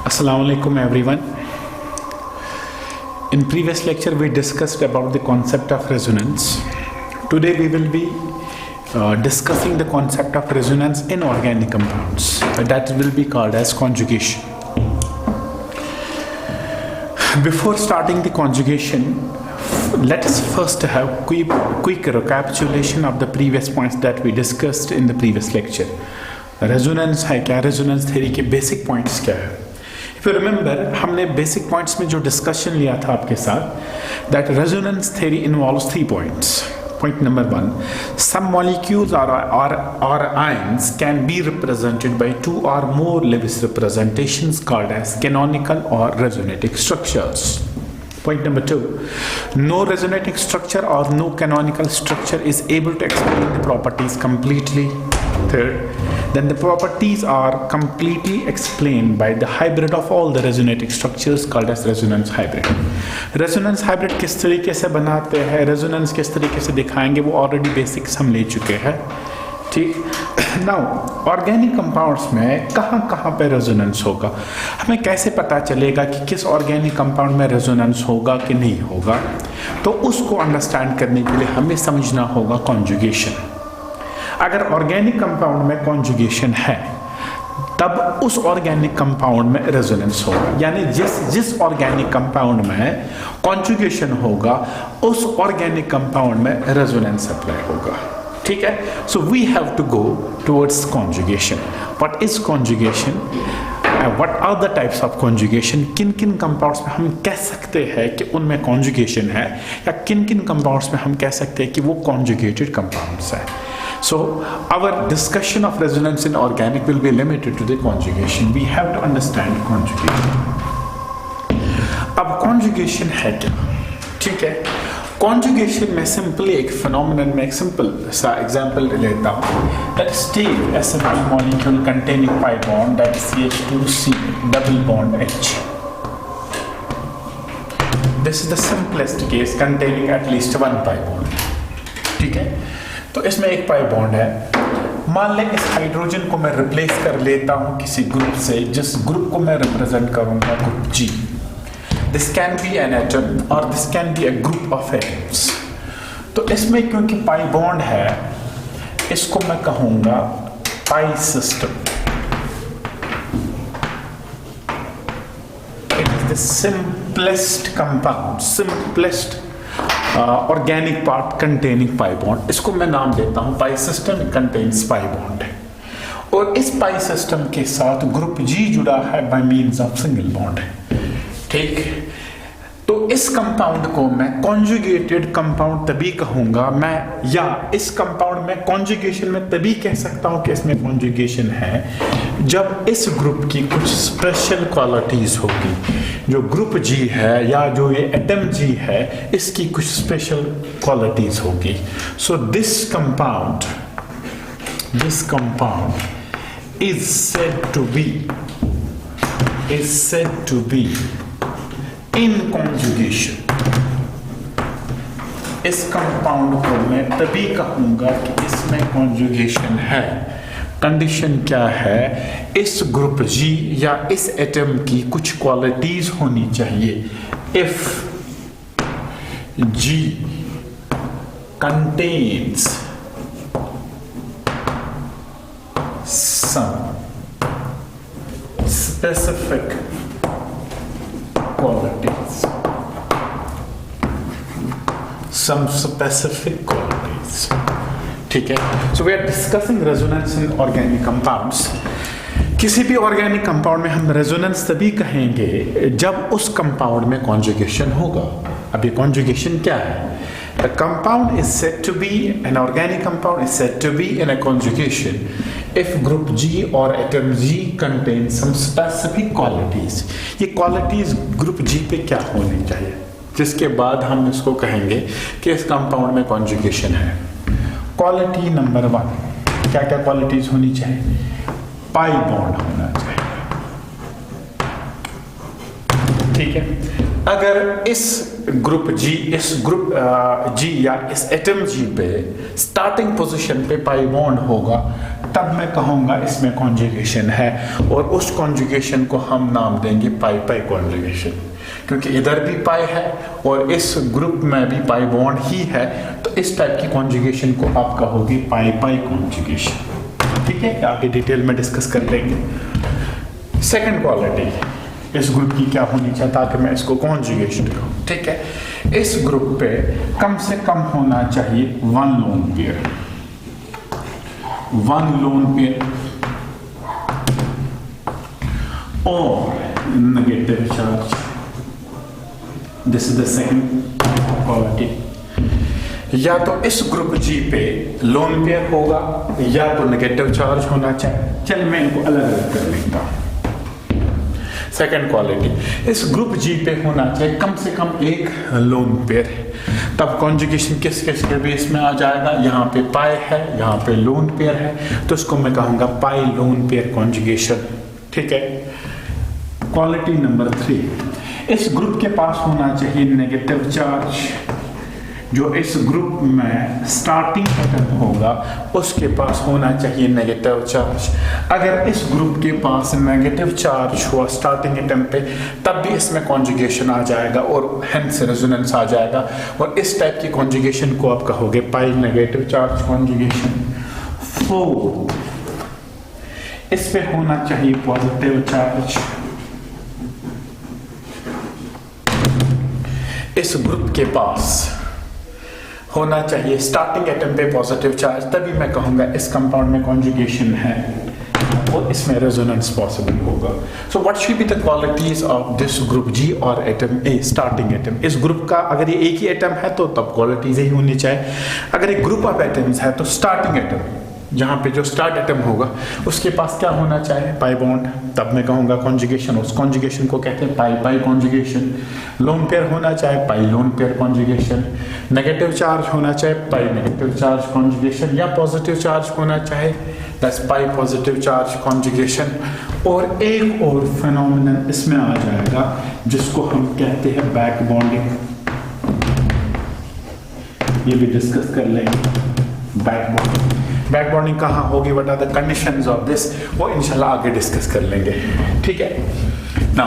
Assalamu alaikum everyone. In previous lecture we discussed about the concept of resonance. Today we will be discussing the concept of resonance in organic compounds. That will be called as conjugation. Before starting the conjugation, let us first have quick recapitulation of the previous points that we discussed in the previous lecture. Resonance है क्या, resonance theory के basic points क्या है. If you remember, हमने basic points में जो discussion लिया था आपके साथ, that resonance theory involves 3 points. Point number 1, some molecules or ions can be represented by 2 or more Lewis representations called as canonical or resonating structures. Point number 2, no resonating structure or no canonical structure is able to explain the properties completely. Third, then the properties are completely explained by the hybrid of all the resonating structures called as resonance hybrid. Resonance hybrid किस तरीके से बनाते हैं, resonance किस तरीके से दिखाएंगे, वो already basics हम ले चुके हैं. ठीक. Now, organic compounds में कहाँ पे resonance होगा, हमें कैसे पता चलेगा कि किस organic compound में resonance होगा कि नहीं होगा, तो उसको understand करने के लिए हमें समझना होगा conjugation. अगर ऑर्गेनिक कंपाउंड में कॉन्जुगेशन है तब उस ऑर्गेनिक कंपाउंड में रेजोनेंस होगा, यानी जिस ऑर्गेनिक कंपाउंड में कॉन्जुगेशन होगा उस ऑर्गेनिक कंपाउंड में रेजोनेंस अप्लाई होगा. ठीक है. So we have to go towards conjugation. What is conjugation, what are the types of conjugation, किन किन कंपाउंड्स में हम कह सकते हैं कि उनमें कॉन्जुगेशन है, या किन किन कंपाउंड्स में हम कह सकते हैं कि वो कॉन्जुगेटेड कंपाउंड्स है. So our discussion of resonance in organic will be limited to the conjugation. We have to understand conjugation. अब conjugation है क्या? ठीक है. Conjugation में simply एक phenomenon में एक simple सा example लेता हूँ. Let's take a simple molecule containing pi bond, that is CH2C double bond H. This is the simplest case containing at least one pi bond. ठीक है. तो इसमें एक पाई बॉन्ड है. मान लें इस हाइड्रोजन को मैं रिप्लेस कर लेता हूं किसी ग्रुप से, जिस ग्रुप को मैं रिप्रेजेंट करूंगा group G. This can be an atom और this can be a group of atoms. तो इसमें क्योंकि पाई बॉन्ड है, इसको मैं कहूंगा pi system. It is the simplest compound, simplest organic part containing pi bond. इसको मैं नाम देता हूं pi system. Contains pi bond. और इस पाई सिस्टम के साथ ग्रुप G जुड़ा है by means of single bond. ठीक. तो इस कंपाउंड को मैं कॉन्जुगेटेड कंपाउंड तभी कहूंगा मैं, या इस कंपाउंड में कॉन्जुगेशन में तभी कह सकता हूं कि इसमें कॉन्जुगेशन है जब इस ग्रुप की कुछ स्पेशल क्वालिटीज होगी. जो ग्रुप G है या जो ये एटम G है, इसकी कुछ स्पेशल क्वालिटीज होगी. So this compound is said to be in conjugation. इस कंपाउंड को मैं तभी कहूंगा कि इसमें कॉन्जुगेशन है. कंडीशन क्या है, इस ग्रुप G या इस एटम की कुछ क्वालिटीज होनी चाहिए. If G contains some specific qualities, ठीक है. So we are discussing resonance in organic compounds. किसी भी ऑर्गेनिक कंपाउंड में हम रेजोनेंस तभी कहेंगे जब उस कंपाउंड में कॉन्जुगेशन होगा. अब ये कॉन्जुगेशन क्या है? A compound is said to be, an organic compound is said to be in a conjugation if group G or atom G contains some specific qualities. ये qualities group G पे क्या होनी चाहिए, जिसके बाद हम इसको कहेंगे कि इस कंपाउंड में कॉन्जुगेशन है. क्वालिटी नंबर 1, क्या क्या क्वालिटीज होनी चाहिए? पाई बॉन्ड होना चाहिए. ठीक है. अगर इस ग्रुप G या इस एटम G पे स्टार्टिंग पोजीशन पे पाई बॉन्ड होगा तब मैं कहूँगा इसमें कॉन्जुगेशन है, और उस कॉन्जुगेशन को हम नाम देंगे पाई पाई कॉन्जुगेशन, क्योंकि इधर भी पाई है और इस ग्रुप में भी पाई बॉन्ड ही है, तो इस टाइप की कॉन्जुगेशन को आप कहोगे पाई पाई कॉन्जुगेशन। ठीक है, आगे डिटेल में डिस्कस कर लेंगे। सेकंड क्वालिटी इस ग्रुप की क्या होनी चाहिए ताकि मैं इसको कॉन्जुगेशन कहूँ। ठीक है, इस ग्रुप पे कम से कम होना चाहिए वन लोन पेयर, और negative charge. This is the second quality. या तो इस ग्रुप जी पे लोन पेयर होगा या तो नेगेटिव चार्ज होना चाहिए। चल मैं इनको अलग अलग कर लेता हूं। सेकेंड क्वालिटी, इस ग्रुप जी पे होना चाहिए कम से कम एक लोन पेयर। तब कॉन्जुगेशन किस किस के बेस में आ जाएगा, यहाँ पे पाई है, यहाँ पे लोन पेयर है, तो इसको मैं कहूँगा पाई लोन पेयर कॉन्जुगेशन। ठीक है। क्वालिटी नंबर 3, इस ग्रुप के पास होना चाहिए नेगेटिव चार्ज। जो इस ग्रुप में स्टार्टिंग एटम होगा उसके पास होना चाहिए नेगेटिव चार्ज। अगर इस ग्रुप के पास नेगेटिव चार्ज हुआ स्टार्टिंग एटम पे, तब भी इसमें कॉन्जुगेशन आ जाएगा और हेंस रेजोनेंस आ जाएगा, और इस टाइप की कॉन्जुगेशन को आप कहोगे पाई नेगेटिव चार्ज कॉन्जुगेशन। 4, इस पे होना चाहिए पॉजिटिव चार्ज। इस ग्रुप के पास होना चाहिए स्टार्टिंग एटम पे पॉजिटिव चार्ज, तभी मैं कहूंगा इस कंपाउंड में कॉन्जुगेशन है और इसमें रेजोनेंस पॉसिबल होगा। So what should be the qualities of this group G और एटम ए, स्टार्टिंग एटम। इस ग्रुप का अगर ये एक ही एटम है तो तब क्वालिटीज ही होनी चाहिए। अगर एक ग्रुप ऑफ एटम्स है तो स्टार्टिंग एटम, जहाँ पे जो स्टार्ट एटम होगा उसके पास क्या होना चाहिए, पाई बॉन्ड, तब मैं कहूँगा कॉन्जुगेशन। उस कॉन्जुगेशन को कहते हैं pi pi conjugation. Lone pair होना चाहिए pi lone pair conjugation. Negative charge होना चाहिए पाई नेगेटिव चार्ज कॉन्जुगेशन, या पॉजिटिव चार्ज होना चाहिए that's pi positive charge conjugation. और एक और फिनोमिनन इसमें आ जाएगा जिसको हम कहते हैं बैक बॉन्डिंग। ये भी डिस्कस कर लेंगे। बैक बॉन्डिंग कहाँ होगी, what are the conditions of this, वो इंशाल्लाह आगे डिस्कस कर लेंगे। ठीक है ना।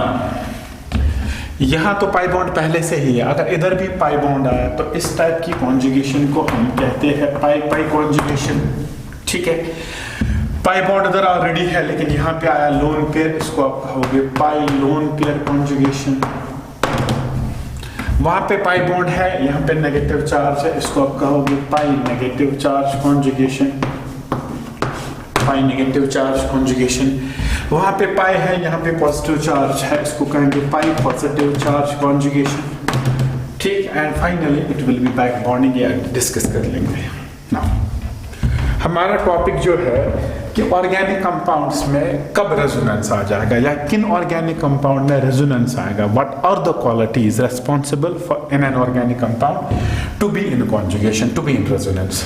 यहाँ तो पाई बॉन्ड पहले से ही है, अगर इधर भी पाई बॉन्ड आया तो इस टाइप की कॉन्जुगेशन को हम कहते हैं पाई पाई कॉन्जुगेशन। ठीक है, पाई बॉन्ड इधर ऑलरेडी है लेकिन यहाँ पे आया लोन पेयर, इसको आप कहोगे पाई लोन पेयर कॉन्जुगेशन। वहां पे पाई बॉन्ड है, यहाँ पे नेगेटिव चार्ज है, इसको आप कहोगे पाई नेगेटिव चार्ज कॉन्जुगेशन, पाई नेगेटिव चार्ज कॉन्जुगेशन। वहां पे पाई है, यहाँ पे पॉजिटिव चार्ज है, इसको कहेंगे पाई पॉजिटिव चार्ज कॉन्जुगेशन। ठीक, and finally it will be back bonding, या डिस्कस कर लेंगे। नाउ हमारा टॉपिक जो है कि ऑर्गेनिक कंपाउंड्स में कब रेजोनेंस आ जाएगा, या किन ऑर्गेनिक कंपाउंड में रेजोनेंस आएगा, what are the qualities responsible for in an organic compound to be in conjugation, to be in resonance.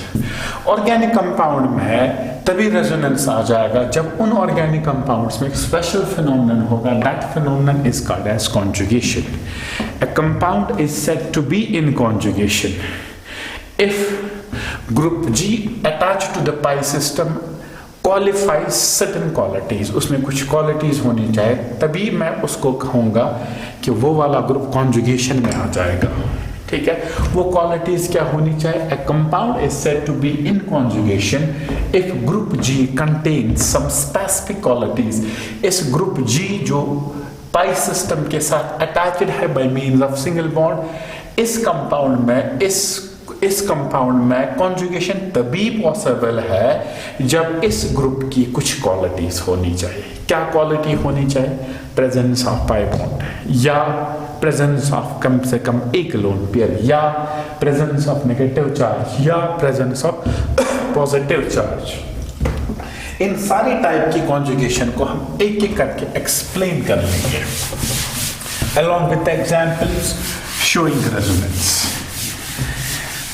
Organic compound में तभी रेजोनेंस आ जाएगा जब उन ऑर्गेनिक कंपाउंड्स में एक स्पेशल फिनोमेनन होगा, that phenomenon is called as conjugation. A compound is said to be in conjugation if group G attached to the pi system qualifies certain qualities, उसमें कुछ qualities होनी चाहिए, तभी मैं उसको कहूँगा कि वो वाला ग्रुप कॉन्जुगेशन में आ जाएगा। ठीक है, वो qualities क्या होनी चाहिए, a compound is said to be in conjugation if group G contains some specific qualities। इस ग्रुप G जो पाई सिस्टम के साथ अटैच्ड है by means of single bond, इस कंपाउंड में इस कंपाउंड में कॉन्जुगेशन तभी पॉसिबल है जब इस ग्रुप की कुछ क्वालिटीज होनी चाहिए। क्या क्वालिटी होनी चाहिए, प्रेजेंस ऑफ पाई बॉन्ड, या प्रेजेंस ऑफ कम से कम एक लोन पेयर, या प्रेजेंस ऑफ नेगेटिव चार्ज, या प्रेजेंस ऑफ पॉजिटिव चार्ज। इन सारी टाइप की कॉन्जुगेशन को हम एक एक करके एक्सप्लेन कर लेंगे along with examples showing resonance।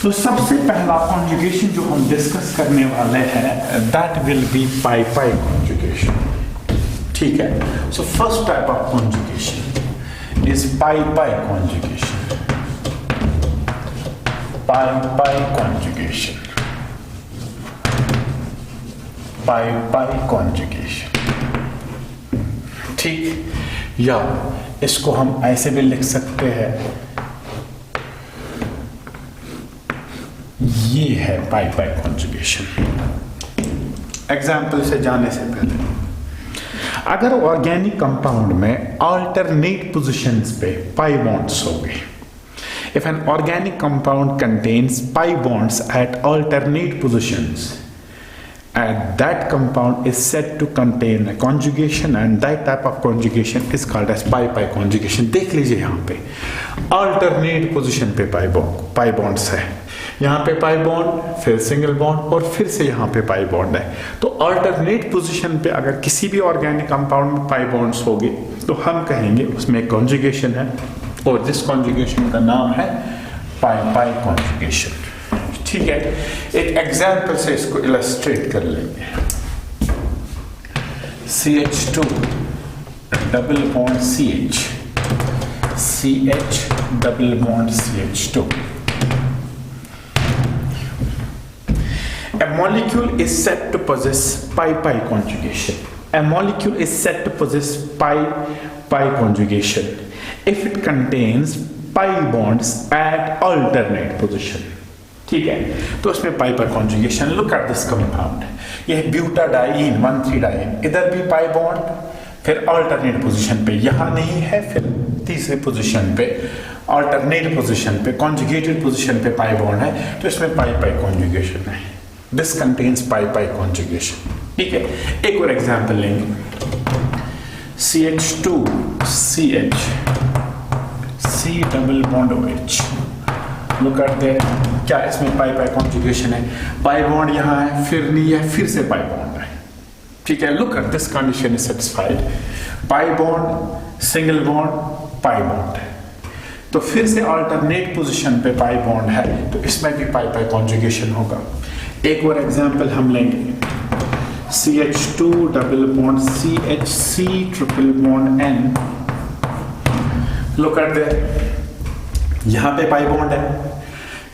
तो सबसे पहला कॉन्जुगेशन जो हम डिस्कस करने वाले हैं that will be pi pi conjugation. ठीक है, so first type of conjugation is pi pi conjugation. Pi pi conjugation, pi pi conjugation. ठीक, या इसको हम ऐसे भी लिख सकते हैं, ये है पाई पाई कॉन्जुगेशन। एग्जाम्पल से जाने से पहले, अगर ऑर्गेनिक कंपाउंड में अल्टरनेट पोजीशंस पे पाई बॉन्ड्स हो गए, if an organic compound contains pi bonds at alternate positions, and that compound is said to contain a conjugation, and that type of conjugation is called as pi pi conjugation। देख लीजिए यहाँ पे alternate position पे pi bonds है, यहाँ पे pi bond, फिर single bond और फिर से यहाँ पे पाई बॉन्ड है। तो अल्टरनेट पोजीशन पे अगर किसी भी ऑर्गेनिक कंपाउंड में पाई बॉन्ड्स होंगे तो हम कहेंगे उसमें कॉन्जुगेशन है, और जिस कॉन्जुगेशन का नाम है पाई पाई कॉन्जुगेशन। ठीक है, एक एग्जांपल से इसको इलस्ट्रेट कर लेंगे। CH2 double bond CH, CH double bond CH2। A molecule is said to possess pi-pi conjugation. A molecule is said to possess pi-pi conjugation if it contains pi bonds at alternate position। ठीक है, तो उसमें pi-pi conjugation। Look at this compound, यह butadiene 1,3-डाइन, इधर भी pi bond, फिर alternate position पे यहाँ नहीं है, फिर तीसरे पोजीशन पे alternate position पे conjugated position पे pi bond है, तो इसमें pi-pi conjugation है। This contains pi pi conjugation। ठीक है, एक और एग्जांपल लेंगे। CH2 CH, C double bond OH। Look at that, क्या इसमें pi pi conjugation है? पाई बॉन्ड यहाँ है, फिर नहीं है, फिर से पाई बॉन्ड है। ठीक है, look at this condition is satisfied. Pi bond, single bond, pi bond है, तो फिर से अल्टरनेट पोजीशन पे पाई बॉन्ड है, तो इसमें भी पाई पाई कॉन्जुगेशन होगा। एक और एग्जांपल हम लेंगे। CH2 double bond CH, C triple bond N। Look at that, यहाँ पे पाई बॉन्ड है,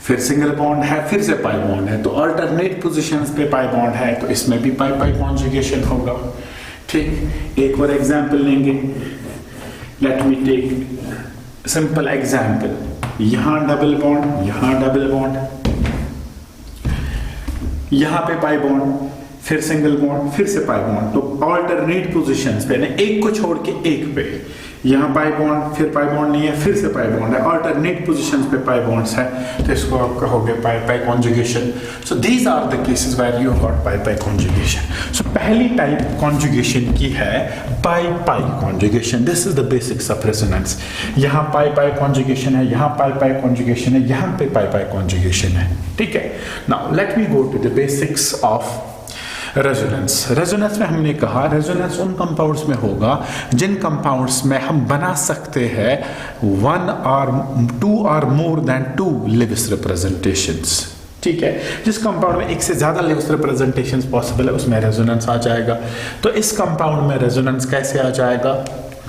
फिर सिंगल बॉन्ड है, फिर से पाई बॉन्ड है, तो अल्टरनेट पोजीशंस पे पाई बॉन्ड है, तो इसमें भी पाई पाई कॉन्जुगेशन होगा। ठीक, एक और एग्जांपल लेंगे। Let me take simple example, यहाँ डबल बॉन्ड, यहाँ डबल बॉन्ड, यहाँ पे पाई बॉन्ड, फिर सिंगल बॉन्ड, फिर से पाई बॉन्ड, तो अल्टरनेट पोजीशंस पे ना, एक को छोड़ के एक पे, यहाँ पाई बॉन्ड, फिर पाई बॉन्ड नहीं है, फिर से पाई बॉन्ड है, अल्टरनेट पोजीशंस पे पाई बॉन्ड्स है, तो इसको आप कहोगे pi pi conjugation. So these are the cases where you got pi pi conjugation. So पहली टाइप कॉन्जुगेशन की है pi pi conjugation. This is the basics of resonance. यहाँ पाई पाई कॉन्जुगेशन है, यहाँ पाई पाई कॉन्जुगेशन है, यहाँ पे पाई pi conjugation है। ठीक है, now let me go to the basics of resonance. Resonance में हमने कहा रेजोनेंस उन कंपाउंड्स में होगा जिन कंपाउंड्स में हम बना सकते हैं 1 और 2 और मोर देन 2 लेविस रिप्रेजेंटेशंस। ठीक है, जिस कंपाउंड में एक से ज्यादा लेविस रिप्रेजेंटेशंस पॉसिबल है उसमें रेजोनेंस आ जाएगा। तो इस कंपाउंड में रेजोनेंस कैसे आ जाएगा?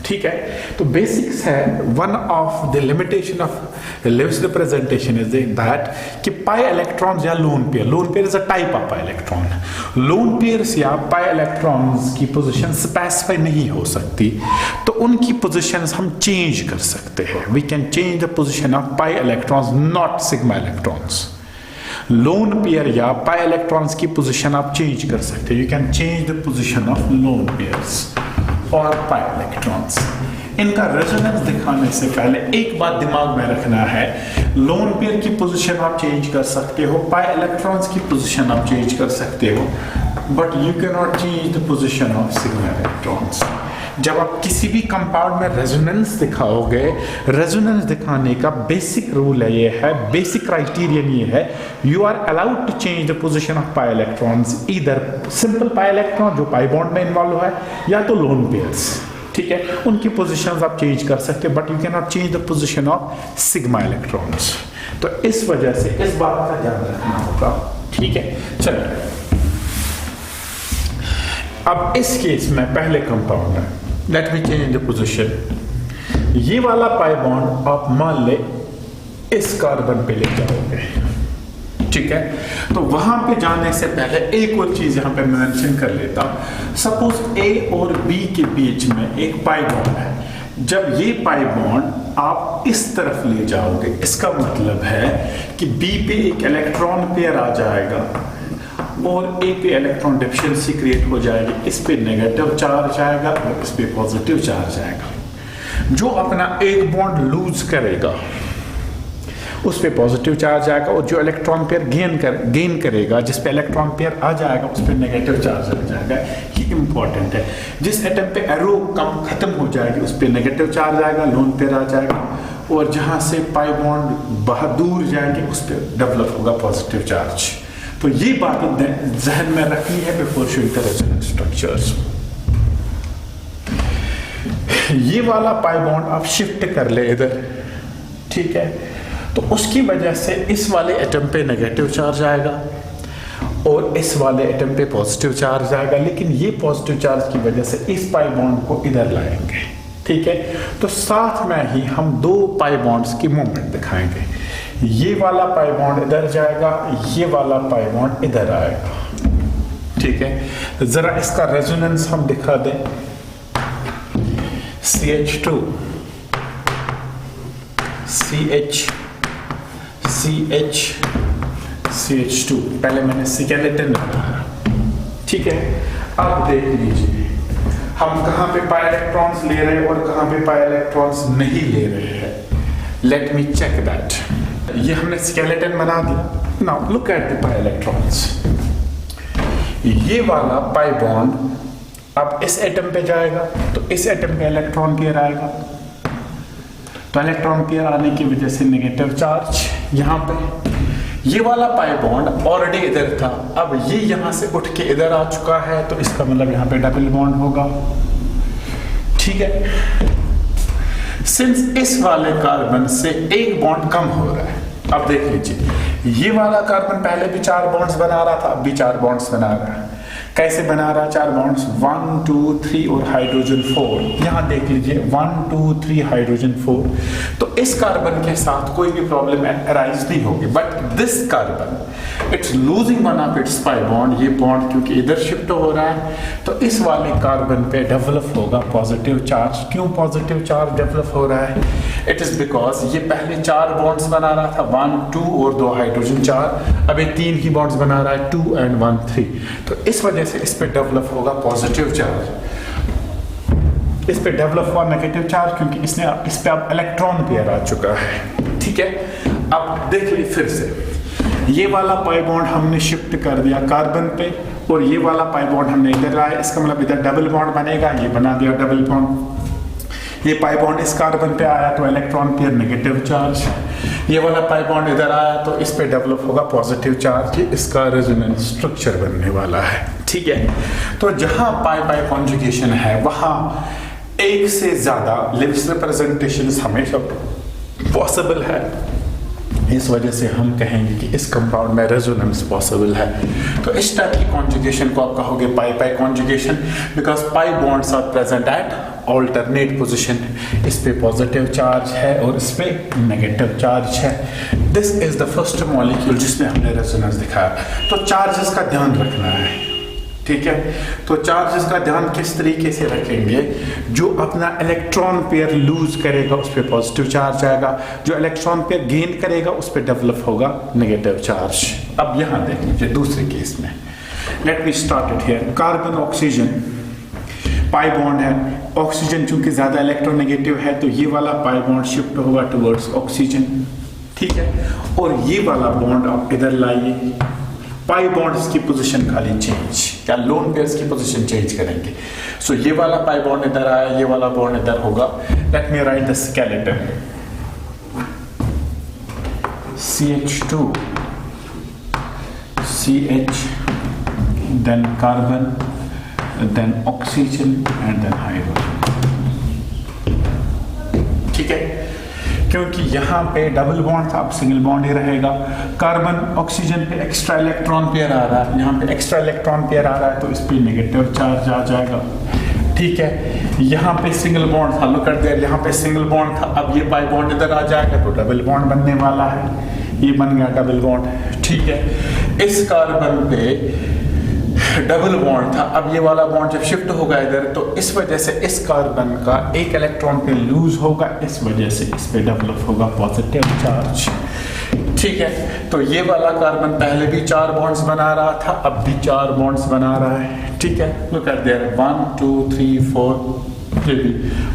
ठीक है, तो बेसिक्स है, one of the limitation of Lewis representation is that कि पाई इलेक्ट्रॉन्स या lone pair is a type of pi electron. Lone pairs या पाई इलेक्ट्रॉन्स की पोजीशन स्पेसिफाई नहीं हो सकती, तो उनकी पोजीशंस हम चेंज कर सकते हैं। We can change the position of pi electrons, not sigma electrons. Lone pair या पाई इलेक्ट्रॉन्स की पोजीशन आप चेंज कर सकते हैं। You can change the position of lone pairs और पाई इलेक्ट्रॉन्स। इनका रेजोनेंस दिखाने से पहले एक बात दिमाग में रखना है, लोन पेयर की पोजीशन आप चेंज कर सकते हो, पाई इलेक्ट्रॉन्स की पोजीशन आप चेंज कर सकते हो, but you can not change the position of sigma electrons. जब आप किसी भी कंपाउंड में रेजोनेंस दिखाओगे, रेजोनेंस दिखाने का बेसिक रूल है, ये है बेसिक क्राइटेरियन ये है, you are allowed to change the position of pi electrons, either simple pi electron जो पाई बॉन्ड में इन्वॉल्व है या तो लोन पेयर्स। ठीक है, उनकी पोजीशंस आप चेंज कर सकते हैं, but you can not change the position of sigma electrons. तो इस वजह से इस बात का ध्यान रखना होगा। ठीक है, चलिए अब इस केस में पहले कंपाउंड है, let me change the position. ये वाला पाई बॉन्ड आप मान ले इस कार्बन पे ले जाओगे, ठीक है, तो वहां पे जाने से पहले एक और चीज यहां पे मेंशन कर लेता हूं। सपोज ए और बी के बीच में एक पाई बॉन्ड है। जब ये पाई बॉन्ड आप इस तरफ ले जाओगे, इसका मतलब है कि बी पे एक इलेक्ट्रॉन पेयर आ जाएगा और ए पे इलेक्ट्रॉन डिफिशिएंसी क्रिएट हो जाएगी। इस पे नेगेटिव चार्ज आएगा और इस पे पॉजिटिव चार्ज आएगा। जो अपना एक बॉन्ड लूज करेगा उस पे पॉजिटिव चार्ज आएगा और जो इलेक्ट्रॉन पेयर गेन करेगा, जिस पे इलेक्ट्रॉन पेयर आ जाएगा उस पे नेगेटिव चार्ज आ जाएगा। ये इंपॉर्टेंट है। जिस एटम पे एरो कम खत्म हो जाएगी उस पे नेगेटिव चार्ज आएगा, लोन पेयर आ जाएगा, और जहां से पाई बॉन्ड बहुत दूर जाएंगे उस पे डेवलप होगा पॉजिटिव चार्ज। तो ये बात जहन में रखनी है before showing the resonance structures. ये वाला पाई बॉन्ड आप शिफ्ट कर ले इधर, ठीक है, तो उसकी वजह से इस वाले एटम पे नेगेटिव चार्ज आएगा और इस वाले एटम पे पॉजिटिव चार्ज आएगा। लेकिन ये पॉजिटिव चार्ज की वजह से इस पाई बॉन्ड को इधर लाएंगे, ठीक है। तो साथ में ही हम दो पाई बॉन्ड्स की मूवमेंट दिखाएंगे। ये वाला पाई बॉन्ड इधर जाएगा, ये वाला पाई बॉन्ड इधर आएगा, ठीक है। जरा इसका रेजोनेंस हम दिखा दें। CH2 CH CH CH2, पहले मैंने स्केलेटन बनाया, ठीक है। अब देख लीजिए हम कहां पे पाई इलेक्ट्रॉन्स ले रहे हैं और कहां पे पाई इलेक्ट्रॉन्स नहीं ले रहे हैं। Let me check that. ये हमने स्केलेटन बना दिया। Now look at the pi electrons. ये वाला पाई बॉन्ड अब इस एटम पे जाएगा तो इस एटम पे इलेक्ट्रॉन पेयर आएगा, तो इलेक्ट्रॉन पेयर आने की वजह से नेगेटिव चार्ज यहां पे। ये वाला पाई बॉन्ड ऑलरेडी इधर था, अब ये यहां से उठ के इधर आ चुका है, तो इसका मतलब यहां पे डबल बॉन्ड होगा, ठीक है। सिंस इस वाले कार्बन से एक बॉन्ड कम हो रहा है, अब देख लीजिए ये वाला कार्बन पहले भी 4 बॉन्ड्स बना रहा था, अब भी 4 बॉन्ड्स बना रहा है। कैसे बना रहा है 4 बॉन्ड्स? 1 2 3 और हाइड्रोजन 4। यहां देख लीजिए 1 2 3 हाइड्रोजन 4। तो इस कार्बन के साथ कोई भी प्रॉब्लम अराइज नहीं होगी, but this carbon it's losing one of its pi bond. ये बॉन्ड क्योंकि इधर शिफ्ट हो रहा है तो इस वाले कार्बन पे डेवलप होगा पॉजिटिव चार्ज। क्यों पॉजिटिव चार्ज डेवलप हो रहा है? इट इज बिकॉज ये पहले 4 बॉन्ड्स बना रहा था, 1 2 और 2 हाइड्रोजन 4, अब ये 3 ही बॉन्ड्स बना रहा है, 2 and 1 3। तो इस वजह से इस पे डेवलप होगा पॉजिटिव चार्ज, इस पे डेवलप हुआ नेगेटिव चार्ज क्योंकि इस पे अब इलेक्ट्रॉन पेयर आ चुका है, ठीक है। अब देख लीजिए फिर से ये वाला पाई बॉन्ड हमने शिफ्ट कर दिया कार्बन पे और ये वाला पाई बॉन्ड हमने इधर लाया, इसका मतलब इधर डबल बॉन्ड बनेगा, ये बना दिया डबल बॉन्ड। ये पाई बॉन्ड इस कार्बन पे आया तो इलेक्ट्रॉन पेयर नेगेटिव चार्ज, ये वाला पाई बॉन्ड इधर आया तो इस पे डेवलप होगा पॉजिटिव चार्ज। इसका रेजोनेंस स्ट्रक्चर बनने वाला है, ठीक है। तो जहां पाई पाई कॉन्जुगेशन है वहां एक से ज्यादा लिव्स रिप्रेजेंटेशंस हमेशा पॉसिबल है। इस वजह से हम कहेंगे कि इस कंपाउंड में रेजोनेंस पॉसिबल है। तो इस टाइप की कॉन्जुगेशन को आप कहोगे pi pi conjugation, because pi bonds are present at alternate position. इस पे पॉजिटिव चार्ज है और इस पे नेगेटिव चार्ज है। This is the first molecule जिसमें हमने रेजोनेंस दिखाया। तो चार्जेस का ध्यान रखना है, ठीक है। तो चार्जेस का ध्यान किस तरीके से रखेंगे? जो अपना इलेक्ट्रॉन पेयर लूज करेगा उस पर पॉजिटिव चार्ज आएगा, जो इलेक्ट्रॉन पेयर गेन करेगा उस पर डेवलप होगा नेगेटिव चार्ज। अब यहां देख लीजिए दूसरे केस में, late me start it here. Carbon oxygen pi bond है, ऑक्सीजन चूंकि ज्यादा इलेक्ट्रोनेगेटिव है तो ये वाला पाई बॉन्ड शिफ्ट होगा टुवर्ड्स ऑक्सीजन, ठीक है। और ये वाला बॉन्ड आप इधर लाइए, पाई बॉन्ड्स की पोजीशन खाली चेंज, क्या लोन पेयर्स की पोजीशन चेंज करेंगे। सो ये वाला पाई बॉन्ड इधर आया, ये वाला बॉन्ड इधर होगा। Let me right the skeleton. CH2 CH, then carbon, then oxygen and then hydrogen, ठीक है। क्योंकि यहाँ पे डबल बॉन्ड था, अब सिंगल बॉन्ड ही रहेगा। कार्बन ऑक्सीजन पे एक्स्ट्रा इलेक्ट्रॉन पेयर आ रहा है, यहाँ पे एक्स्ट्रा इलेक्ट्रॉन पेयर आ रहा है तो इस पे नेगेटिव चार्ज आ जाएगा, ठीक है। यहाँ पे सिंगल बॉन्ड था, लुक एट देयर, यहाँ पे सिंगल बॉन्ड था, अब ये पाई बॉन्ड इधर आ जाएगा तो डबल बॉन्ड बनने वाला है। ये बन गया डबल बॉन्ड। ठीक है, इस कार्बन पे डबल बॉन्ड था, अब ये वाला बॉन्ड जब शिफ्ट होगा इधर तो इस वजह से इस कार्बन का एक इलेक्ट्रॉन पे लूज होगा, इस वजह से इस पे डेवलप होगा पॉजिटिव चार्ज। ठीक है, तो ये वाला कार्बन पहले भी 4 बॉन्ड्स बना रहा था, अब भी 4 बॉन्ड्स बना रहा है। ठीक है, लुक एट देयर 1 2 3 4, ये भी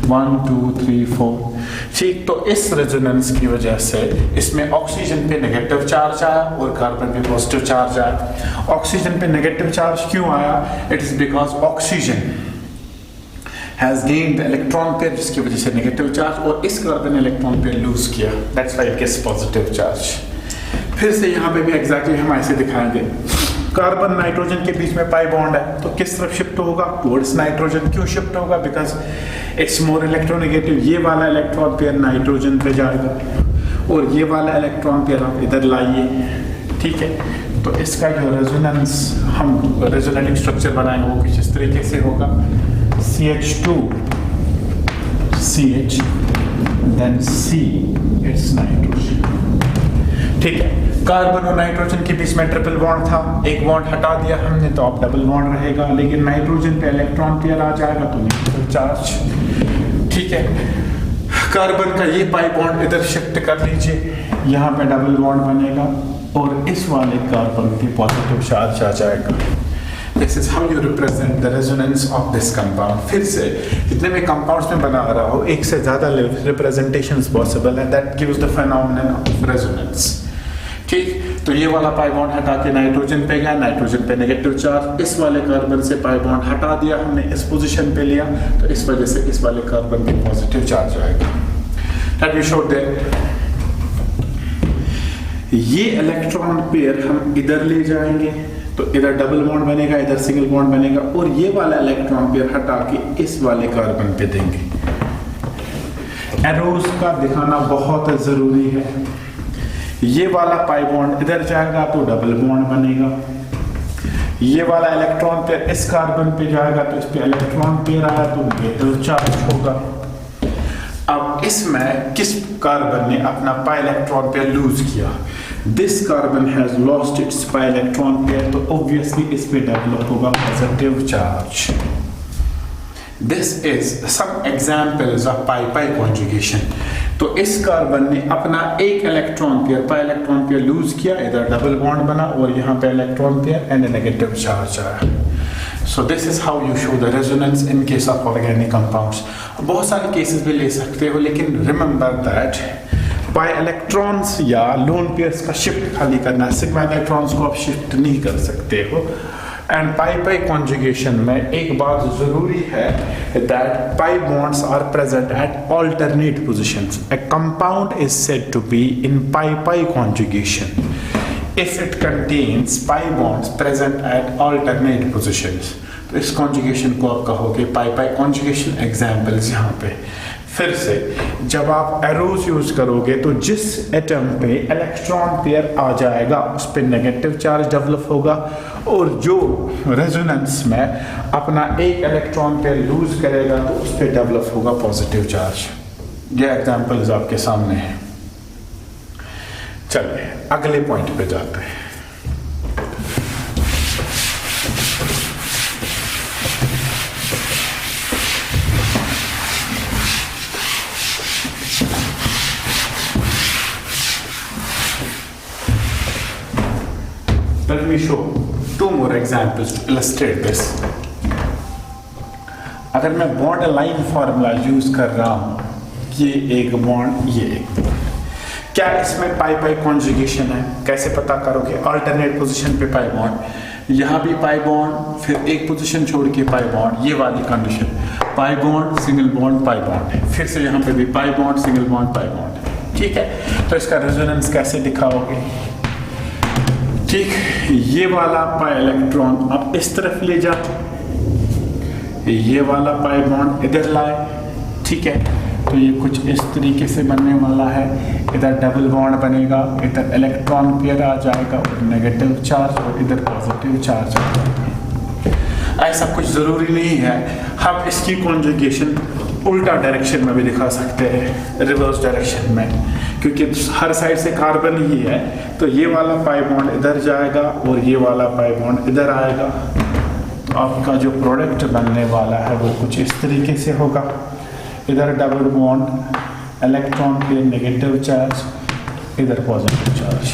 1 2 3 4। ठीक, तो इस रेजोनेंस की वजह से इसमें ऑक्सीजन पे नेगेटिव चार्ज आया और कार्बन पे पॉजिटिव चार्ज आया। ऑक्सीजन पे नेगेटिव चार्ज क्यों आया? It is because oxygen has gained the electron pair, जिसकी वजह से नेगेटिव चार्ज, और इस कार्बन ने इलेक्ट्रॉन पेयर लूज किया, that's why it gets positive charge. फिर से यहाँ पे भी एग्जैक्टली हम ऐसे दिखाएंगे, कार्बन नाइट्रोजन के बीच में पाई बॉन्ड है तो किस तरफ शिफ्ट होगा? Towards nitrogen. क्यों शिफ्ट होगा? Because it's more electronegative. ये वाला इलेक्ट्रॉन पेयर नाइट्रोजन पे जाएगा और ये वाला इलेक्ट्रॉन पेयर आप इधर लाइए। ठीक है, तो इसका जो रेजोनेंस हम रेजोनेटिंग स्ट्रक्चर बनाएंगे वो कुछ इस तरीके से होगा, CH2 CH then C, it's nitrogen. ठीक है, कार्बन और नाइट्रोजन के बीच में ट्रिपल बॉन्ड था, एक बॉन्ड हटा दिया हमने तो अब डबल बॉन्ड रहेगा, लेकिन नाइट्रोजन पे इलेक्ट्रॉन पेयर आ जाएगा तो नेगेटिव चार्ज। ठीक है, कार्बन का ये पाई बॉन्ड इधर शिफ्ट कर लीजिए, यहाँ पे डबल बॉन्ड बनेगा और इस वाले कार्बन पे पॉजिटिव चार्ज आ जाएगा। This is how you represent the resonance of this compound। फिर से जितने भी कंपाउंड्स में बना रहा हो एक से ज्यादा रिप्रेजेंटेशंस पॉसिबल है, that gives the phenomenon of resonance। ठीक, तो ये वाला पाई बॉन्ड हटा के नाइट्रोजन पे गया, नाइट्रोजन पे नेगेटिव चार्ज, इस वाले कार्बन से पाई बॉन्ड हटा दिया हमने, इस पोजीशन पे लिया तो इस वजह से इस वाले कार्बन पे पॉजिटिव चार्ज आएगा। That we showed that। ये इलेक्ट्रॉन पेयर हम इधर ले जाएंगे तो इधर डबल बॉन्ड बनेगा, इधर सिंगल बॉन्ड बनेगा, और ये वाला इलेक्ट्रॉन पेयर हटा के इस वाले कार्बन पे देंगे। एरोस का दिखाना बहुत जरूरी है। ये वाला पाई बॉन्ड इधर जाएगा तो डबल बॉन्ड बनेगा, ये वाला इलेक्ट्रॉन पेयर इस कार्बन पे जाएगा तो इस पे इलेक्ट्रॉन पेयर आया तो नेगेटिव चार्ज होगा। अब इसमें किस कार्बन ने अपना पाई इलेक्ट्रॉन पेयर लूज किया? This carbon has lost its pi electron pair, तो ऑब्वियसली इस पे डेवलप होगा positive charge. This is some examples of pi conjugation. तो इस कार्बन ने अपना एक electron pair pi electron pair lose किया, इधर डबल बॉन्ड बना और यहाँ पे electron pair and negative charge आया। So this is how you show the resonance in case of organic compounds। बहुत सारे केसेस भी ले सकते हो, लेकिन रिमेंबर दैट पाई इलेक्ट्रॉन्स या लोन पेयर्स का शिफ्ट खाली करना, सिग्मा इलेक्ट्रॉन्स को आप शिफ्ट नहीं कर सकते हो। एंड पाई कॉन्जुगेशन में एक बात जरूरी है that pi bonds are present at alternate positions. A compound is said to be in pi conjugation if it contains pi bonds present at alternate positions। तो इस conjugation को आप कहोगे pi conjugation। examples यहाँ पे फिर से जब आप एरोस यूज करोगे तो जिस एटम पे इलेक्ट्रॉन पेयर आ जाएगा उस पे नेगेटिव चार्ज डेवलप होगा, और जो रेजोनेंस में अपना एक इलेक्ट्रॉन पेयर लूज करेगा तो उस पे डेवलप होगा पॉजिटिव चार्ज। ये एग्जांपल्स आपके सामने हैं। चलिए अगले पॉइंट पे जाते हैं। Let me show 2 more examples to illustrate this। अगर मैं बॉन्ड लाइन फॉर्मूला यूज कर रहा हूं, ये एक बॉन्ड ये एक, क्या इसमें पाई कॉन्जुगेशन है? कैसे पता करोगे? अल्टरनेट पोजीशन पे पाई बॉन्ड, यहाँ भी पाई बॉन्ड, फिर एक पोजीशन छोड़ के पाई बॉन्ड, ये वाली कंडीशन, पाई bond single bond pi bond है, फिर से यहाँ पे भी पाई bond single bond pi bond. ठीक है, तो इसका रेजोनेंस कैसे दिखाओगे? ठीक, ये वाला पाई इलेक्ट्रॉन आप इस तरफ ले जाओ, ये वाला पाई बॉन्ड इधर लाए। ठीक है, तो ये कुछ इस तरीके से बनने वाला है, इधर डबल बॉन्ड बनेगा, इधर इलेक्ट्रॉन पेयर आ जाएगा और नेगेटिव चार्ज, और इधर पॉजिटिव चार्ज आ जाएगा। ऐसा कुछ जरूरी नहीं है, हम इसकी कॉन्जुगेशन उल्टा डायरेक्शन में भी दिखा सकते हैं, रिवर्स डायरेक्शन में, क्योंकि हर साइड से कार्बन ही है, तो ये वाला पाई बॉन्ड इधर जाएगा और ये वाला पाई बॉन्ड इधर आएगा। तो आपका जो प्रोडक्ट बनने वाला है वो कुछ इस तरीके से होगा। इधर डबल बॉन्ड, इलेक्ट्रॉन पे नेगेटिव चार्ज, इधर पॉजिटिव चार्ज,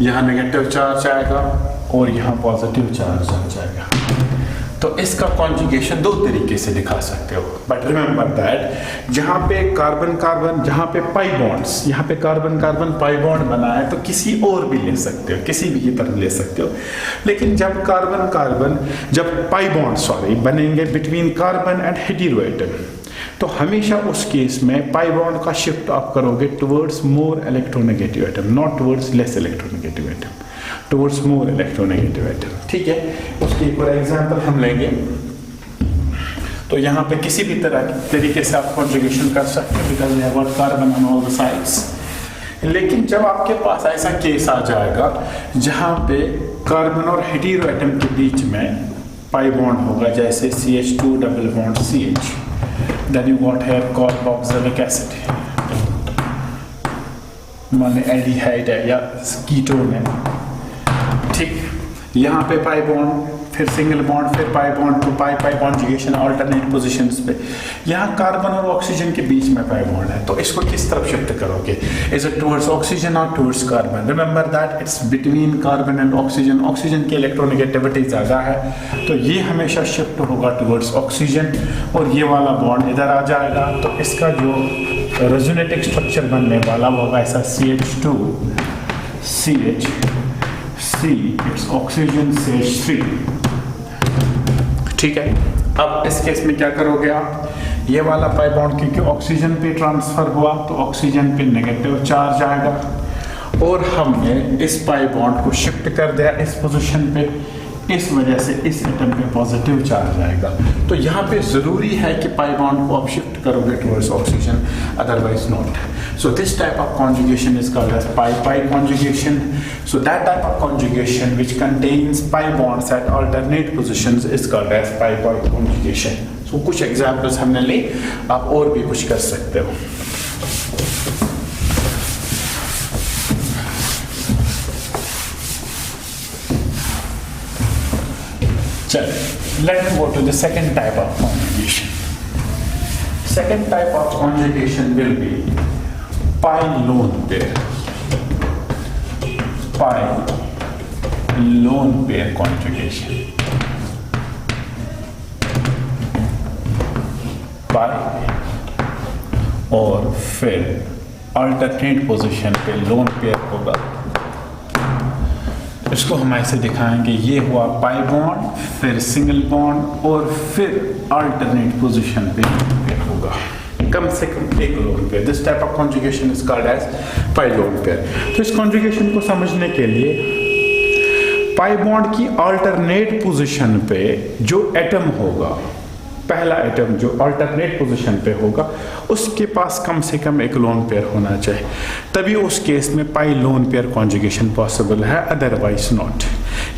यहाँ नेगेटिव चार्ज आएगा और यहाँ पॉजिटिव चार्ज आ जाएगा। तो इसका कॉन्जुगेशन दो तरीके से दिखा सकते हो, बट रिमेंबर दैट जहाँ पे कार्बन कार्बन, जहाँ पे पाई बॉन्ड्स, यहाँ पे कार्बन कार्बन पाई बॉन्ड बना है तो किसी और भी ले सकते हो, किसी भी की तरह ले सकते हो। लेकिन जब कार्बन कार्बन, जब पाई बॉन्ड बनेंगे between carbon and hetero atom, तो हमेशा उस केस में पाई बॉन्ड का शिफ्ट आप करोगे towards more electronegative atom, not towards less electronegative atom, towards more electronegative atom. ठीक है, उसकी एक और एग्जांपल हम लेंगे। तो यहाँ पे किसी भी तरह तरीके से आप कॉन्जुगेशन कर सकते हैं, because we have got carbon on all the sides. लेकिन जब आपके पास ऐसा केस आ जाएगा जहाँ पे कार्बन और हेटेरो एटम के बीच में पाई बॉन्ड होगा, जैसे CH2 double bond CH, then you got here carboxylic acid, मान ली एल्डिहाइड है या कीटोन है। ठीक, यहाँ पे पाई बॉन्ड, फिर सिंगल बॉन्ड, फिर पाई बॉन्ड, तो पाई पाई कॉन्जुगेशन अल्टरनेट पोजीशंस पे। यहाँ कार्बन और ऑक्सीजन के बीच में पाई बॉन्ड है, तो इसको किस तरफ शिफ्ट करोगे? इज इट टुवर्ड्स ऑक्सीजन और towards carbon? Remember that it's between carbon and oxygen. Oxygen की इलेक्ट्रोनेगेटिविटी ज़्यादा है, तो ये हमेशा शिफ्ट होगा टुवर्ड्स ऑक्सीजन, और ये वाला बॉन्ड इधर आ जाएगा। तो इसका जो रेजोनेटिक स्ट्रक्चर बनने वाला वो होगा ऐसा CH2 CH C, it's oxygen CH3। ठीक है, अब इस केस में क्या करोगे आप? ये वाला पाई बॉन्ड क्योंकि ऑक्सीजन पे ट्रांसफर हुआ तो ऑक्सीजन पे नेगेटिव चार्ज आएगा, और हमने इस पाई बॉन्ड को शिफ्ट कर दिया इस पोजीशन पे, इस वजह से इस एटम पे पॉजिटिव चार्ज आएगा। तो यहाँ पे जरूरी है कि पाई बॉन्ड को आप शिफ्ट करोगे towards oxygen, otherwise not. So this type of conjugation is called as pi-pi conjugation. So that type of conjugation which contains pi bonds at alternate positions is called as pi-pi conjugation. So कुछ examples हमने ली, आप और भी कुछ कर सकते हो। चलिए, let's go to the second type of conjugation. Second type of conjugation will be pi-lone pair. Pi-lone pair conjugation. Pi और फिर अल्टरनेट पोजीशन पे लोन पेयर होगा। इसको हम ऐसे दिखाएंगे, ये हुआ पाई बॉन्ड, फिर सिंगल बॉन्ड, और फिर अल्टरनेट पोजीशन पे पेयर होगा, कम से कम एक lone pair. This type of conjugation is called as pi lone pair. तो इस कॉन्जुगेशन को समझने के लिए पाई बॉन्ड की अल्टरनेट पोजीशन पे जो एटम होगा, पहला एटम जो अल्टरनेट पोजीशन पे होगा, उसके पास कम से कम एक लोन पेयर होना चाहिए, तभी उस केस में पाई लोन पेयर कॉन्जुगेशन पॉसिबल है, अदरवाइज नॉट।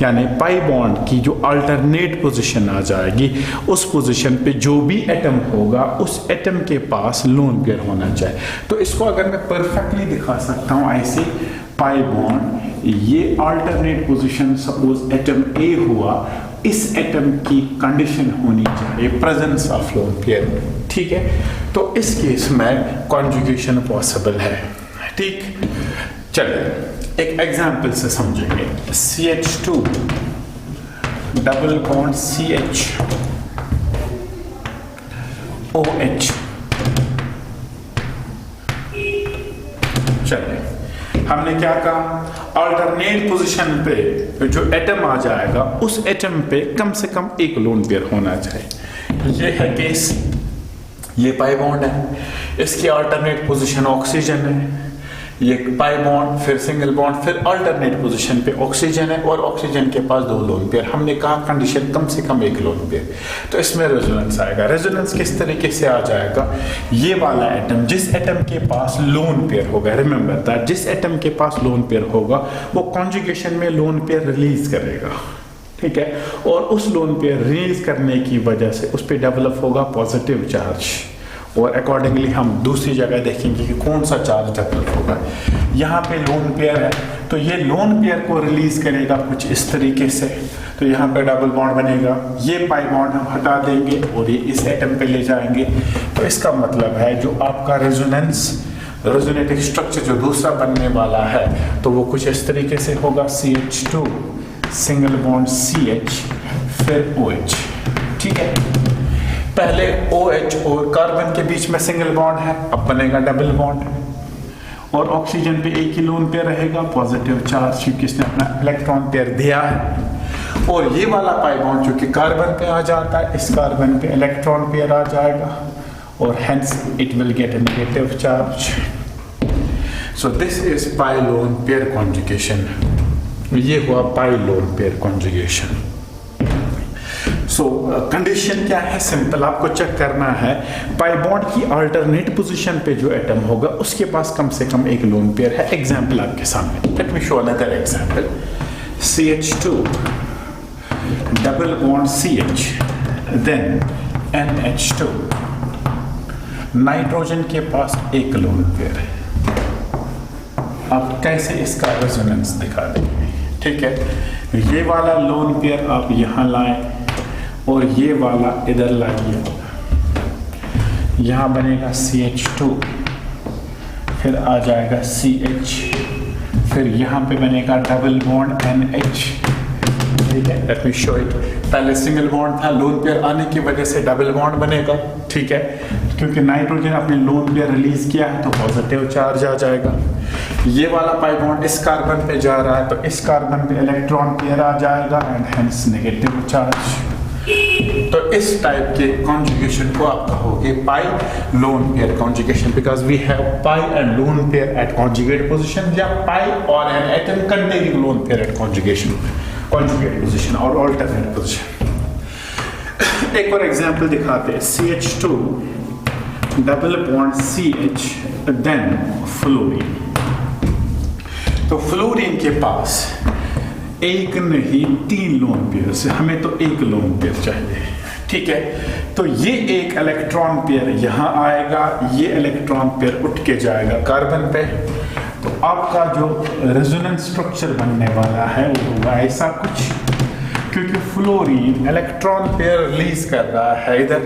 यानी पाई बॉन्ड की जो अल्टरनेट पोजीशन आ जाएगी, उस पोजीशन पे जो भी एटम होगा उस एटम के पास लोन पेयर होना चाहिए। तो इसको अगर मैं परफेक्टली दिखा सकता हूँ ऐसे, पाई बॉन्ड, ये alternate position suppose atom A हुआ, इस एटम की कंडीशन होनी चाहिए प्रेजेंस ऑफ लोन पेयर। ठीक है, तो इस केस में कॉन्जुगेशन पॉसिबल है। ठीक, चलिए एक एग्जांपल से समझेंगे। CH2 double bond CH OH। चलिए, हमने क्या कहा? अल्टरनेट पोजीशन पे जो एटम आ जाएगा उस एटम पे कम से कम एक लोन पेयर होना चाहिए। ये है केस, ये पाई बॉन्ड है, इसकी अल्टरनेट पोजीशन ऑक्सीजन है, ये पाई बॉन्ड, फिर सिंगल बॉन्ड, फिर अल्टरनेट पोजीशन पे ऑक्सीजन है, और ऑक्सीजन के पास दो लोन पेयर। हमने कहा कंडीशन कम से कम एक लोन पेयर, तो इसमें रेजोनेंस आएगा। रेजोनेंस किस तरीके से आ जाएगा? ये वाला एटम, जिस एटम के पास लोन पेयर होगा, रिमेंबर दैट, जिस एटम के पास लोन पेयर होगा वो कॉन्जुगेशन में लोन पेयर रिलीज करेगा। ठीक है, और उस लोन पेयर रिलीज करने की वजह से उस पर डेवलप होगा पॉजिटिव चार्ज, और अकॉर्डिंगली हम दूसरी जगह देखेंगे कि कौन सा चार्ज डेवलप होगा। यहाँ पे लोन पेयर है, तो ये लोन पेयर को रिलीज करेगा कुछ इस तरीके से, तो यहाँ पे डबल बॉन्ड बनेगा, ये पाई बॉन्ड हम हटा देंगे और ये इस एटम पे ले जाएंगे। तो इसका मतलब है जो आपका रेजोनेटिव स्ट्रक्चर जो दूसरा बनने वाला है तो वो कुछ इस तरीके से होगा, CH2 सिंगल बॉन्ड CH फिर OH। ठीक है, पहले OH और कार्बन के बीच में सिंगल बॉन्ड है, अब बनेगा डबल बॉन्ड, और ऑक्सीजन पे एक ही लोन पेयर रहेगा पॉजिटिव चार्ज क्योंकि इसने अपना इलेक्ट्रॉन पेयर दिया है, और ये वाला पाई बॉन्ड जो कि कार्बन पे आ जाता है, इस कार्बन पे इलेक्ट्रॉन पेयर आ जाएगा और hence it will get a negative charge. So this is pi lone pair conjugation. ये हुआ pi lone pair conjugation. So condition क्या है, सिंपल आपको चेक करना है पाई बॉन्ड की अल्टरनेट पोजीशन पे जो एटम होगा उसके पास कम से कम एक लोन पेयर है। एग्जांपल आपके सामने, let me show another example, CH2 double bond CH then NH2, nitrogen के पास एक लोन पेयर है। अब कैसे इसका रेजोनेंस दिखा देंगे, ठीक है, ये वाला लोन पेयर आप यहाँ लाएं और ये वाला इधर लाइए, यहाँ बनेगा CH2 फिर आ जाएगा CH, फिर यहाँ पे बनेगा डबल बॉन्ड NH। ठीक है, लेट मी शो इट, पहले सिंगल बॉन्ड था, लोन पेयर आने की वजह से डबल बॉन्ड बनेगा। ठीक है, क्योंकि नाइट्रोजन अपने लोन पेयर रिलीज किया है तो पॉजिटिव चार्ज आ जाएगा। ये वाला पाई बॉन्ड इस कार्बन पे जा रहा है तो इस कार्बन पे इलेक्ट्रॉन पेयर आ जाएगा एंड हेंस नेगेटिव चार्ज। तो इस टाइप के कॉन्जुगेशन को आप कहोगे pi lone pair conjugation, because we have pi and lone pair at conjugate position, या पाई और an atom containing lone pair at conjugate position और अल्टरनेट पोजीशन। एक और एग्जांपल दिखाते हैं, CH2 double bond CH then fluorine. तो fluorine के पास एक नहीं 3 लोन पेयर, हमें तो एक लोन पेयर चाहिए। ठीक है, तो ये एक इलेक्ट्रॉन पेयर यहाँ आएगा, ये इलेक्ट्रॉन पेयर उठ के जाएगा कार्बन पे, तो आपका जो रेजोनेंस स्ट्रक्चर बनने वाला है वो होगा ऐसा कुछ, क्योंकि फ्लोरीन इलेक्ट्रॉन पेयर रिलीज कर रहा है इधर,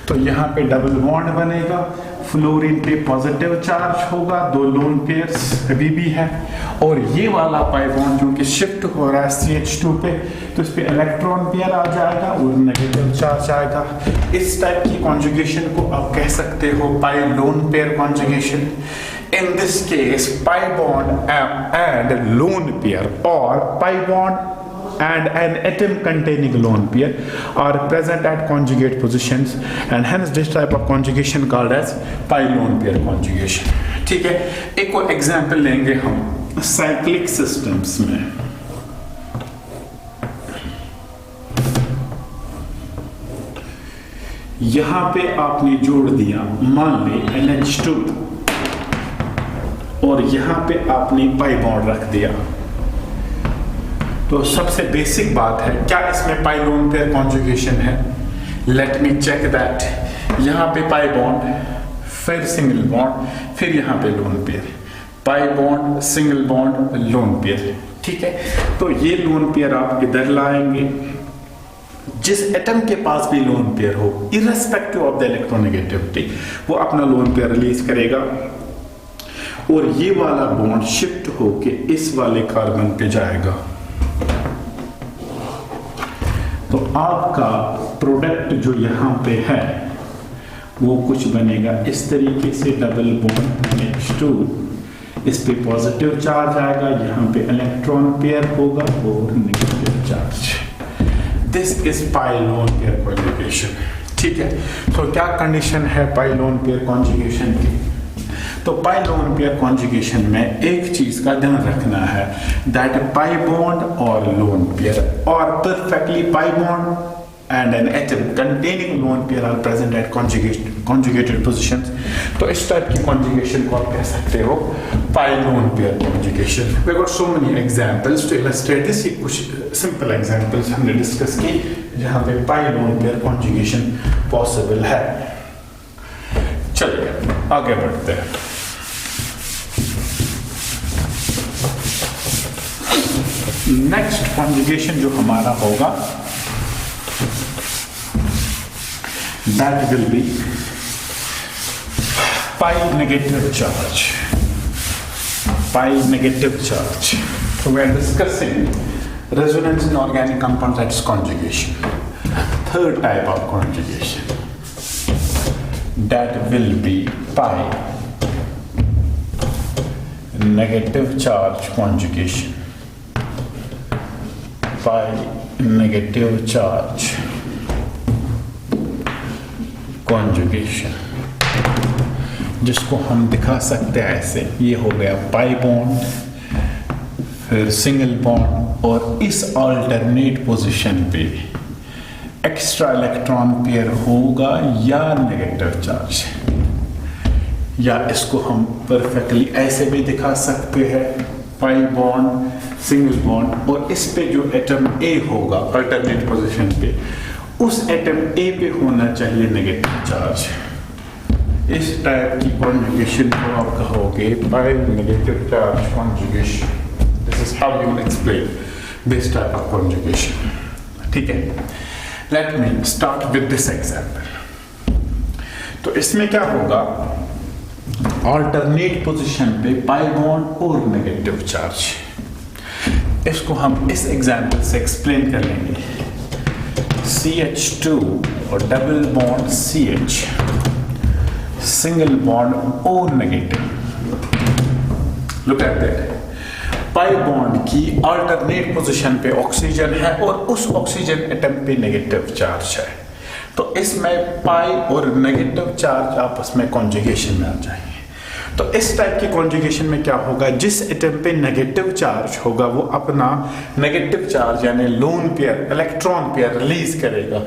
तो यहाँ पे डबल बॉन्ड बनेगा, फ्लोरीन पे पॉजिटिव चार्ज होगा, 2 लोन पेयर्स अभी भी है, और ये वाला पाई बॉन्ड जो कि शिफ्ट हो रहा है CH2 पे, तो इस पे इलेक्ट्रॉन पेयर आ जाएगा और नेगेटिव चार्ज आएगा। इस टाइप की कॉन्जुगेशन को आप कह सकते हो pi lone pair conjugation. In this case, pi bond and lone pair, or pi bond and an atom containing lone pair are present at conjugate positions, and hence this type of conjugation called as pi lone pair conjugation. ठीक है, एक और example लेंगे हम cyclic systems में। यहां पे आपने जोड़ दिया, मान ले NH2, और यहां पे आपने पाई बॉन्ड रख दिया, तो सबसे बेसिक बात है क्या इसमें पाई लोन पेयर कॉन्जुगेशन है? Let me check that. यहां पे पाई बॉन्ड, फिर सिंगल बॉन्ड, फिर यहां पे lone pair, pi bond single bond lone pair. ठीक है, तो ये लोन पेयर आप इधर लाएंगे, जिस एटम के पास भी लोन पेयर हो इररिस्पेक्टिव ऑफ द इलेक्ट्रोनेगेटिविटी वो अपना लोन पेयर रिलीज करेगा, और ये वाला बॉन्ड शिफ्ट होके इस वाले कार्बन पे जाएगा, तो आपका प्रोडक्ट जो यहां पे है वो कुछ बनेगा इस तरीके से, डबल बॉन्ड NH2, इस पे पॉजिटिव चार्ज आएगा, यहाँ पे इलेक्ट्रॉन पेयर होगा और negative charge. This is pi lone pair conjugation. ठीक है, तो क्या कंडीशन है पाई लोन पेयर कॉन्जुगेशन की? तो पाई लोन पेयर कॉन्जुगेशन में एक चीज का ध्यान रखना है, दैट पाई बॉन्ड और लोन पेयर और perfectly pi bond and an atom containing lone pair are present at conjugated positions. तो इस टाइप की conjugation को आप कह सकते हो pi lone pair conjugation. We got so many examples to illustrate this. ये कुछ simple examples हमने discuss की जहाँ पे pi lone pair conjugation possible है. चलिए आगे बढ़ते हैं. Next conjugation जो हमारा होगा that will be pi negative charge. Pi negative charge. So we are discussing resonance in organic compounds, that's conjugation. Third type of conjugation. That will be pi negative charge conjugation. Pi negative charge conjugation, जिसको हम दिखा सकते हैं ऐसे. ये हो गया पाई bond, फिर सिंगल बॉन्ड, और इस अल्टरनेट पोजीशन पे एक्स्ट्रा इलेक्ट्रॉन पेयर होगा या नेगेटिव चार्ज, या इसको हम परफेक्टली ऐसे भी दिखा सकते हैं पाई बॉन्ड, सिंगल बॉन्ड, और इस पे जो एटम ए होगा अल्टरनेट पोजीशन पे, उस एटम ए पे होना चाहिए नेगेटिव चार्ज. इस टाइप की कॉन्जुगेशन को आप कहोगे pi negative charge conjugation. This is how you explain this type of conjugation. ठीक है, let me start with this example. तो इसमें क्या होगा, अल्टरनेट पोजीशन पे पाई बॉन्ड और नेगेटिव चार्ज. इसको हम इस एग्जांपल से एक्सप्लेन कर लेंगे. CH2 और double bond CH, single bond O negative. Look at that. Pi bond की अल्टरनेट पोजीशन पे ऑक्सीजन है और उस ऑक्सीजन एटम पे नेगेटिव चार्ज है. तो इसमें पाई और नेगेटिव चार्ज आपस में कॉन्जुगेशन में आ जाएंगे. तो इस टाइप की कॉन्जुगेशन में क्या होगा, जिस एटम पे नेगेटिव चार्ज होगा वो अपना नेगेटिव चार्ज यानी lone pair, electron pair release करेगा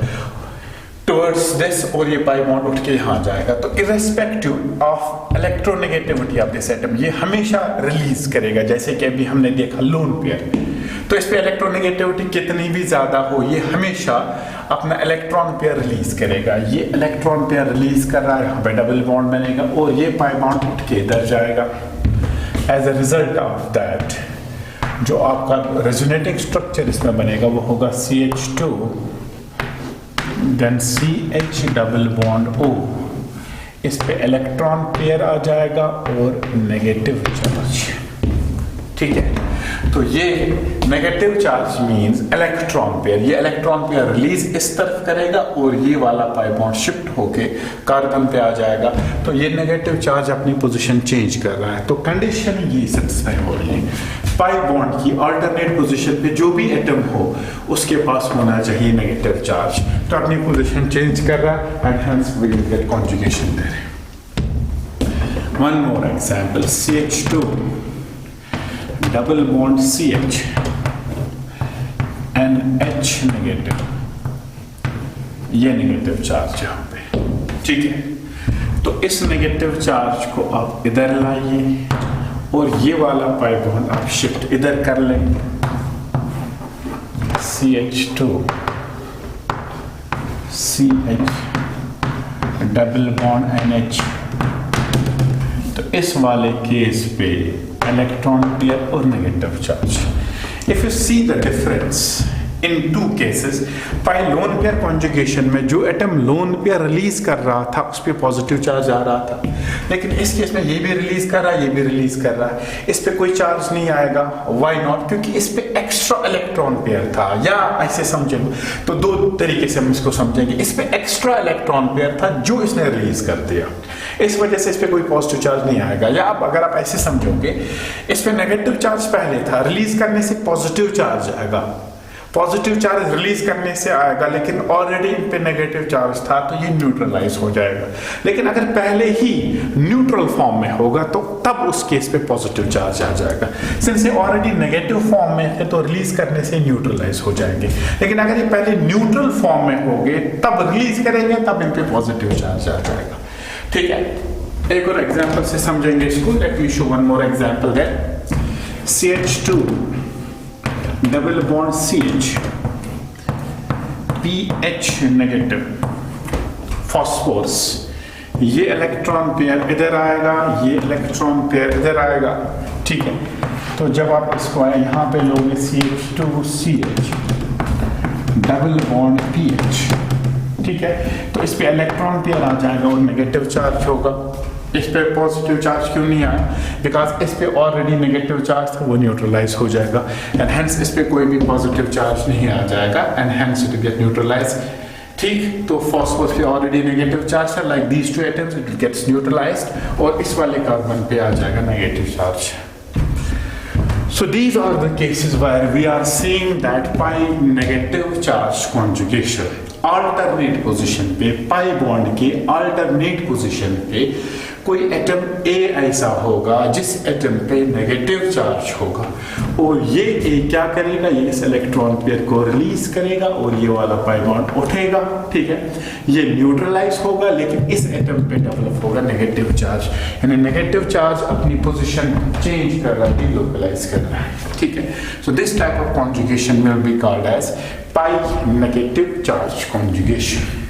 टुवर्ड्स दिस, और ये पाई बॉन्ड उठ के यहाँ जाएगा. तो irrespective of electronegativity of this atom ये हमेशा रिलीज करेगा. जैसे कि अभी हमने देखा लोन पेयर, तो इस पे इलेक्ट्रोनेगेटिविटी कितनी भी ज्यादा हो ये हमेशा अपना इलेक्ट्रॉन पेयर रिलीज करेगा. ये इलेक्ट्रॉन पेयर रिलीज कर रहा है, यहाँ पे डबल बॉन्ड बनेगा और ये पाई बॉन्ड उठ के इधर जाएगा. As a result of that जो आपका रेजोनेटिंग स्ट्रक्चर इसमें बनेगा वो होगा CH2 then CH double bond O. इस पे इलेक्ट्रॉन पेयर आ जाएगा और नेगेटिव चार्ज. ठीक है, तो ये negative charge means electron pair. ये इलेक्ट्रॉन पेयर रिलीज इस तरफ करेगा और ये वाला पाई बॉन्ड शिफ्ट होके कार्बन पे आ जाएगा. तो ये नेगेटिव चार्ज अपनी पोजीशन चेंज कर रहा है. तो कंडीशन ये सेटिस्फाई हो रही है. पाई बॉन्ड की अल्टरनेट पोजीशन पे जो भी एटम हो उसके पास होना चाहिए नेगेटिव चार्ज. तो अपनी पोजीशन चेंज कर रहा है and hence we will get conjugation there. One more example, CH2 double bond CH and H negative. ये नेगेटिव चार्ज यहाँ पे. ठीक है, तो इस नेगेटिव चार्ज को आप इधर लाइए और ये वाला पाई बॉन्ड आप शिफ्ट इधर कर लें. CH2 CH double bond NH. तो इस वाले केस पे इलेक्ट्रॉन पेयर और negative charge. If you see the difference in two cases, pi lone pair conjugation में जो एटम लोन पेयर रिलीज कर रहा था उस पर पॉजिटिव चार्ज आ रहा था, लेकिन इस केस में ये भी रिलीज कर रहा है, ये भी रिलीज कर रहा है. इस पे कोई चार्ज नहीं आएगा. Why not? क्योंकि इस पे एक्स्ट्रा इलेक्ट्रॉन पेयर था. या ऐसे समझेंगे तो दो तरीके से हम इसको समझेंगे. इस पे एक्स्ट्रा इलेक्ट्रॉन पेयर था जो इसने रिलीज कर दिया, इस वजह से इस पे कोई पॉजिटिव चार्ज नहीं आएगा. या अब अगर आप ऐसे समझोगे, इस पे नेगेटिव चार्ज पहले था, रिलीज करने से पॉजिटिव चार्ज आएगा. पॉजिटिव चार्ज रिलीज करने से आएगा, लेकिन ऑलरेडी इन पे नेगेटिव चार्ज था तो ये न्यूट्रलाइज हो जाएगा। लेकिन अगर पहले ही न्यूट्रल फॉर्म में होगा तो तब उस केस पे पॉजिटिव चार्ज आ जाएगा। सिंस ये ऑलरेडी नेगेटिव फॉर्म में है तो रिलीज करने से न्यूट्रलाइज हो जाएंगे। लेकिन अगर ये पहले न्यूट्रल फॉर्म में होंगे तब रिलीज करेंगे, तब इन पे पॉजिटिव चार्ज आ जाएगा। ठीक है, एक और एग्जांपल से समझेंगे इसको। Late me show one more example that CH2 double bond CH PH negative phosphorus, ये इलेक्ट्रॉन पेयर इधर आएगा, ये इलेक्ट्रॉन पेयर इधर आएगा। ठीक है, तो जब आप इसको यहां पे लोगे CH2CH डबल बॉन्ड PH, ठीक है, तो इस पे इलेक्ट्रॉन पेयर आ जाएगा और नेगेटिव चार्ज होगा। इस पे पॉजिटिव चार्ज क्यों नहीं आया? बिकॉज इस पे ऑलरेडी नेगेटिव चार्ज था, वो न्यूट्रलाइज हो जाएगा एंड हेंस इस पे कोई भी पॉजिटिव चार्ज नहीं आ जाएगा and hence it get neutralise. ठीक, तो फॉस्फोरस पे ऑलरेडी नेगेटिव चार्ज है, like these two atoms it gets neutralised, और इस वाले कार्बन पे आ जाएगा negative charge. So these are the cases where we are seeing that pi negative charge conjugation alternate position पे, pi bond के alternate position पे कोई एटम A ऐसा होगा जिस एटम पे नेगेटिव चार्ज होगा, और ये A क्या करेगा, ये इस इलेक्ट्रॉन पेयर को रिलीज करेगा और ये वाला पाई बॉन्ड उठेगा। ठीक है, ये न्यूट्रलाइज होगा, लेकिन इस एटम पे डेवलप होगा नेगेटिव चार्ज, यानी नेगेटिव चार्ज अपनी पोजीशन चेंज कर रहा है, डिलोकलाइज कर रहा है। ठीक है, so this type of conjugation will be called as pi negative charge conjugation.